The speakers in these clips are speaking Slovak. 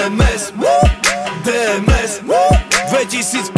DMS, DMS 2015.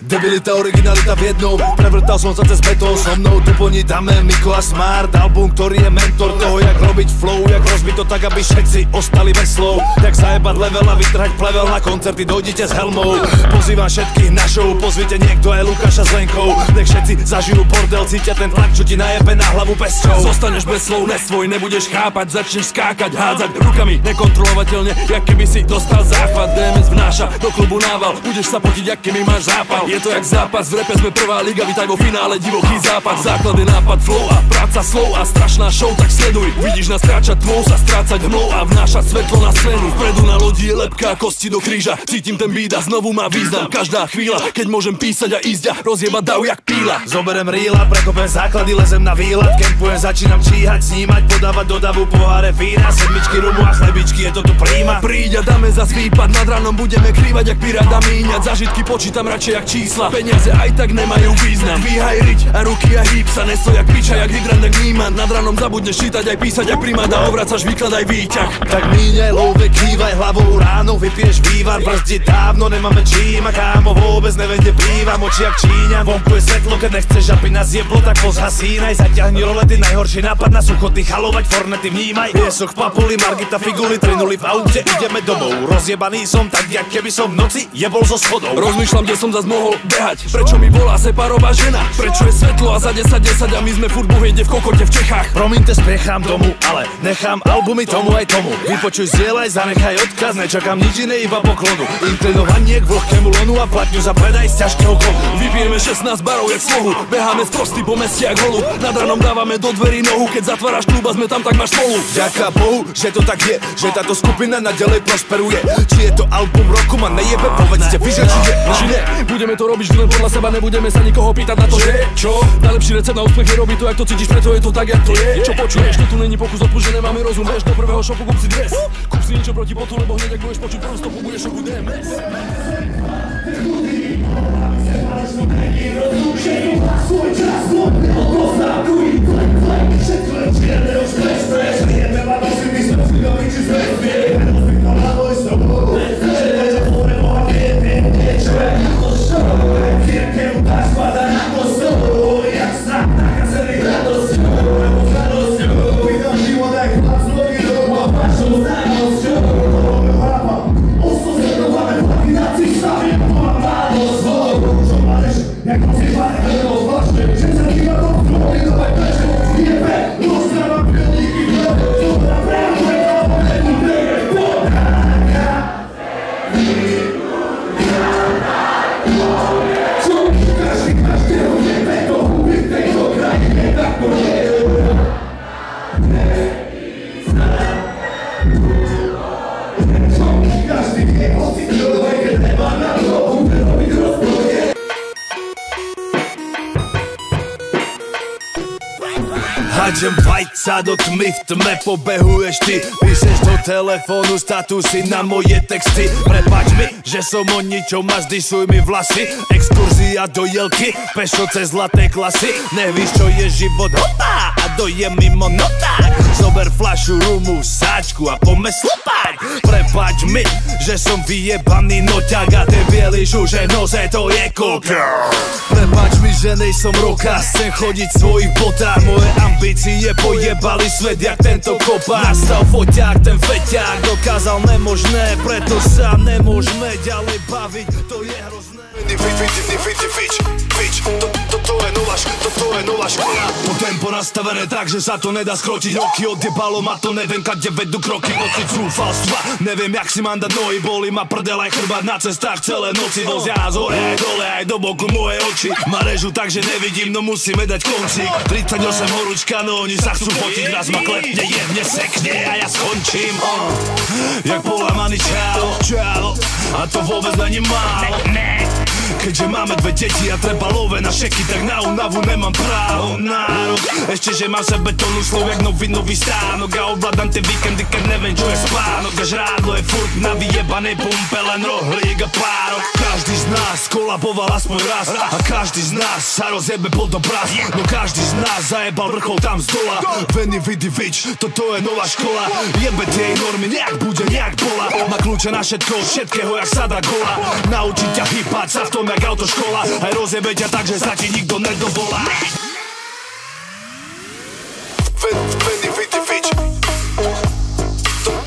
Debilita, originalita v jednom. Prevrtal som sa cez betón. So mnou tu ponídame Miko a Smart. Album, ktorý je mentor toho, jak robiť flow, jak rozbiť to tak, aby všetci ostali bez slov. Jak zajebať level a vytrhať plevel. Na koncerty dojdite s helmou. Pozývam všetkých na show. Pozvite niekto aj Lukáša s Lenkou. Nech všetci zažijú bordel, cítia ten tlak, čo ti najebe na hlavu pesťou. Zostaneš bez slov, nesvoj, nebudeš chápať. Začneš skákať, hádzať rukami nekontrolovateľne, jak keby si dostal záchvat. DMS vnáša do klubu nával. Budeš sa potiť, jak keby máš zápal. Je to jak zápas, v repe sme prvá liga, vítaj vo finále, divoký západ. Základ je nápad, flow a práca slov a strašná show, tak sleduj. Vidíš nás kráčať tmou, sa strácať hmou a vnášať svetlo na scénu. Vpredu na lodi je lepka, kosti do kríža. Cítim ten beat a znovu má význam každá chvíľa, keď môžem písať a ísť a rozjebať dav jak píla. Zoberem rýla, prekopem základy, lezem na výlet. Kempujem, začínam číhať, snímať, podávať do davu poháre vína. Sedmičky rumu a chlebičky, je to tu príjma. Príď a dáme zas výpad, nad ránom budeme krývať jak pirát a míňať. Zažitky počítam radšej jak čísla, peniaze aj tak nemajú význam. Dvíhaj riť a ruky a hýb sa, nesto jak piča, jak hydrant, jak níman. Nad ránom zabudneš čítať aj písať, jak primát a ovracaš výklad aj výťah. Tak míňaj love, kývaj hlavou ráno, vypiješ vývar, brzdi dávno, nemáme čím a kámo vôbec neviem, kde bývam, oči jak Číňan. Vonku je svetlo, keď nechceš, aby nás jeblo, tak pozhasínaj, zaťahni rolety, najhorší nápad na suchoty, chalovať fornety, vnímaj. Piesok, papuli, Margita, figuly, trinuli v aute, ideme domov. Rozjebaný som tak, jak keby som v noci jebol zo schodov. Rozmýšľam, kde som zas mohol behať, prečo mi volá separová žena, prečo je svetlo a za 10 a my sme furt bohviede v kokote v Čechách. Promiňte, spiechám domu, ale nechám albumy tomu aj tomu. Vypočuj, zdieľaj, zanechaj odkaz, nečakám nič iné, iba poklonu. Inklinovanie k vlhkému lonu a platňu za predaj z ťažkého kovu. Vypijeme 16 barov jak slohu, beháme sprostý po meste jak holu. Nad ránom dávame do dverí nohu, keď zatváraš klub a sme tam, tak máš spolu. Ďaká Bohu, že to tak je, že táto skupina naďalej prosperuje. Či je to album roku, ma nejebe, povedzte vy, že či je, či ne. Budeme to robiť vždy len podľa seba, nebudeme sa nikoho pýtať na to, že čo? Najlepší recept na úspech je robiť to, jak to cítiš, preto je to tak, jak to je. Čo počuješ, to tu není pokus odpuť, že nemáme rozum. Vieš, do prvého šopu kúp si dres, kúp si niečo proti botu, lebo hneď ak budeš počuť prvú stopu, budeš šoku DMS. Svoj čas, odoznakuj, flek, flek, všetko len čierne už stres, jeme ma do si mysle, si zvezbie, rozbýta na môj stop, že tvore boha vie, niečo je na to stop, církev tá spada na to stop, jak strach nakazený radosťou, lebo s radosťou, vydám život aj chlap z loginou a vašou známosťou, chápam, oslozedováme plaky na cistami, mám málo slov, čo máš, jak rozjebáne hrnou zvláštne, že sa díva do druhej nové peče, jebe, rozdávam pilníky vlevo, zobra právo, alebo nebudeme podáka. Co? Každého jebe, to huby v tejto krajine, tak to je. Co? Každý je hocitrovej, keď nemá na rohu, robiť rozproje. Hádžem vajca do tmy, v tme pobehuješ ty. Píšeš do telefónu statusy na moje texty. Prepáč mi, že som o ničom a zdysuj mi vlasy. Exkurzia do Jelky, pešo cez zlaté klasy. Nevíš, čo je život, hopá, a dojem mimo noták. Zober fľašu rumu, sáčku a poďme slopať. Prepáč mi, že som vyjebaný noťák a te bieliš už, že noze to je koka. Prepáč mi, že nejsom roka, chcem chodiť v svojich botách. Moje ambície pojebali svet jak tento kopák. Nastal foťák, ten feťák dokázal nemožné, preto sa nemôžeme ďalej baviť, to je hrozné. Toto je nová škola. To tempo nastavené tak, že sa to nedá skrotiť. Roky odjebalo ma to, neviem kade vedú kroky. Pocit zúfalstva, neviem jak si mám dať nohy. Boli ma prdel aj chrbát na cestách celé noci. Vozia z hore aj dole aj do boku moje oči. Ma režu tak, že nevidím, no musíme dať koncík. 38 horúčka, no oni sa chcú fotiť. Raz ma klepne, jemne sekne a ja skončím jak polamaný čávo. A to vôbec není málo. Keďže máme dve deti a treba love na šeky, tak na únavu nemám právo. Nárok, ešte že mám sebe tónu slov jak nový stánok. A ovládam tie víkendy, keď neviem čo je spánok. A žrádlo je furt na vyjebanej pumpe, len rohlík a párok. Každý z nás kolaboval aspoň raz a každý z nás sa rozjebe pod obraz. No každý z nás zajebal vrchol tam z dola. Veni vidi vič, toto je nová škola. Jebe tie normy, nejak bude, nejak bola. Má kľúče na všetko, všetkého jak sada gola. Naučiť ťa hýbať sa v tom jak autoškola. Aj rozjebe ťa tak, že sa ti nikto nedovolá. Veni vidi vič,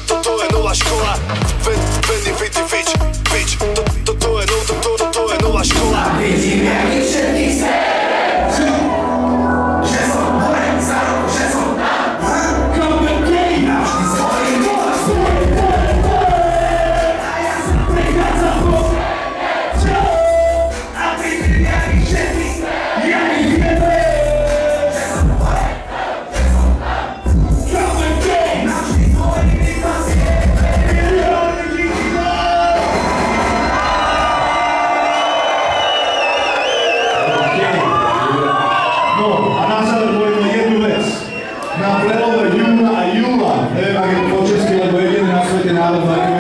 toto je nová škola. Veni vidi vič, toto je nová škola. Vidím, jak ich všetkých serem, že som hore, za rok, že som tam. Kompletnej navždy svojim vlastným. A ja som prichádzal po a vidím, jak ich všetkých serem, ja ich neviem, že som hore, že som tam. Kompletnej navždy svojim vlastným. No a na záver poviem jednu vec. Na prelome júna a júla, neviem, ak je to po česky, lebo jediný na svete národ, aký